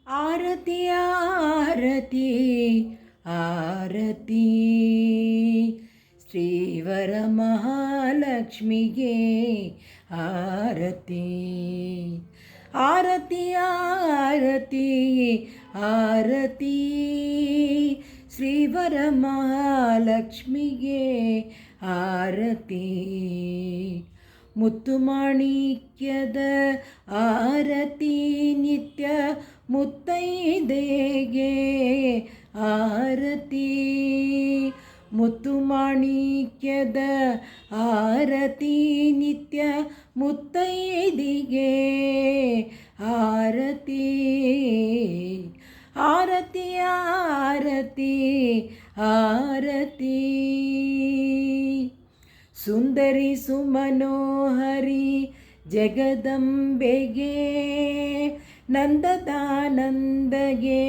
ಆರತಿ ಆರತಿ ಆರತಿ ಶ್ರೀವರ ಮಹಾಲಕ್ಷ್ಮಿಗೆ ಆರತಿ. ಆರತಿ ಆರತಿ ಆರತಿ ಶ್ರೀವರ ಮಹಾಲಕ್ಷ್ಮಿಗೆ ಆರತಿ. ಮುತ್ತು ಮಾಣಿಕ್ಯದ ಆರತಿ ನಿತ್ಯ ಮುತ್ತೈದೆಗೆ ಆರತಿ. ಮುತ್ತು ಮಾಣಿಕ್ಯದ ಆರತಿ ನಿತ್ಯ ಮುತ್ತೈದಿಗೆ ಆರತಿ. ಆರತಿ ಆರತಿ ಆರತಿ ಸುಂದರಿ ಸುಮನೋಹರಿ ಜಗದಂಬೆಗೆ ನಂದದಾನಂದಗೆ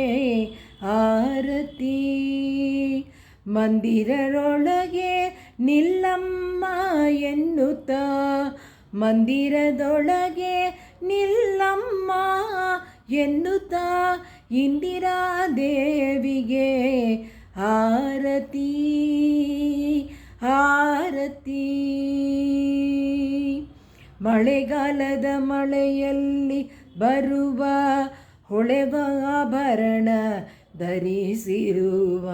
ಆರತಿ. ಮಂದಿರದೊಳಗೆ ನಿಲ್ಲಮ್ಮ ಎನ್ನುತ್ತ ಮಂದಿರದೊಳಗೆ ನಿಲ್ಲಮ್ಮ ಎನ್ನುತ್ತ ಇಂದಿರಾದೇವಿಗೆ ಆರತಿ ಆರತಿ. ಮಳೆಗಾಲದ ಮಳೆಯಲ್ಲಿ ಬರುವ ಹೊಳೆವ ಆಭರಣ ಧರಿಸಿರುವ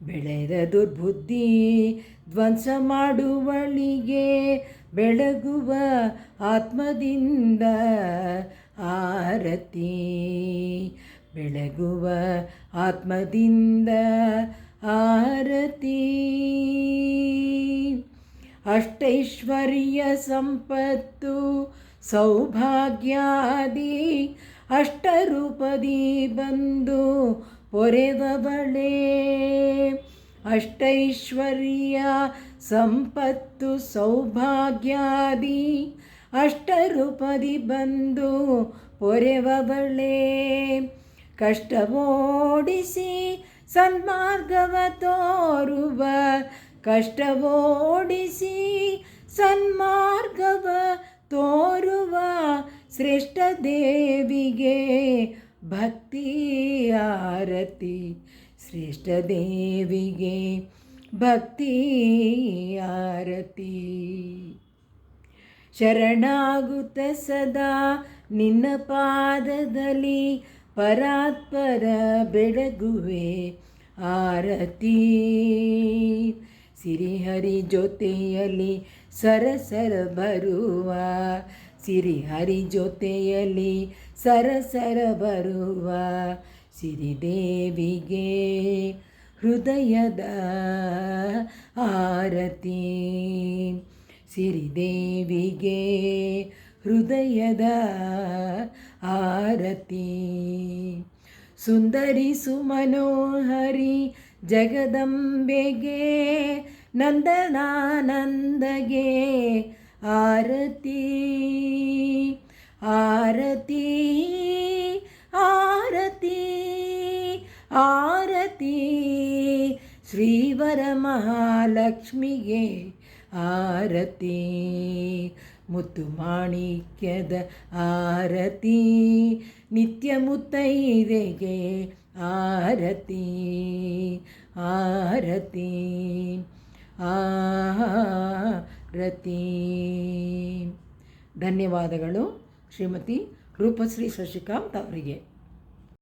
ಬೆಳೆದ ದುರ್ಬುದ್ಧಿ ಧ್ವಂಸ ಮಾಡುವಳಿಗೆ ಬೆಳಗುವ ಆತ್ಮದಿಂದ ಆರತಿ. ಬೆಳಗುವ ಆತ್ಮದಿಂದ ಆರತಿ. ಅಷ್ಟೈಶ್ವರ್ಯ ಸಂಪತ್ತು ಸೌಭಾಗ್ಯಾದಿ ಅಷ್ಟರೂಪದಿ ಬಂದು ಪೊರೆವವಳೆ. ಅಷ್ಟೈಶ್ವರ್ಯ ಸಂಪತ್ತು ಸೌಭಾಗ್ಯಾದಿ ಅಷ್ಟರೂಪದಿ ಬಂದು ಪೊರೆವವಳೆ. ಕಷ್ಟವೋಡಿಸಿ ಸನ್ಮಾರ್ಗವ ತೋರುವ ಕಷ್ಟವೋಡಿಸಿ ಸನ್ಮಾರ್ಗವ ತೋರುವ ಶ್ರೇಷ್ಠ ದೇವಿಗೆ ಭಕ್ತಿ ಆರತಿ. ಶ್ರೇಷ್ಠ ದೇವಿಗೆ ಭಕ್ತಿ ಆರತಿ. ಶರಣಾಗುತ್ತ ಸದಾ ನಿನ್ನ ಪಾದದಲ್ಲಿ ಪರಾತ್ಪರ ಬೆಳಗುವೆ ಆರತಿ. ಸಿರಿಹರಿ ಜೊತೆಯಲ್ಲಿ ಸರಸರ ಬರುವ ಸಿರಿಹರಿ ಜೊತೆಯಲ್ಲಿ ಸರಸರ ಬರುವ ಸಿರಿದೇವಿಗೆ ಹೃದಯದ ಆರತಿ. ಸಿರಿದೇವಿಗೆ ಹೃದಯದ ಆರತಿ. ಸುಂದರಿ ಸುಮನೋಹರಿ ಜಗದಂಬೆಗೆ ನಂದನಾನಂದಗೆ ಆರತಿ. ಆರತಿ ಆರತಿ ಆರತಿ ಶ್ರೀವರ ಮಹಾಲಕ್ಷ್ಮಿಗೆ ಆರತಿ. ಮುತ್ತು ಮಾಣಿಕ್ಯದ ಆರತಿ ನಿತ್ಯ ಮುತ್ತೈದೆಗೆ ಆರತಿ ಆರತಿ ಆರತಿ. ಧನ್ಯವಾದಗಳು ಶ್ರೀಮತಿ ರೂಪಶ್ರೀ ಶಶಿಕಾಂತ್ ಅವರಿಗೆ.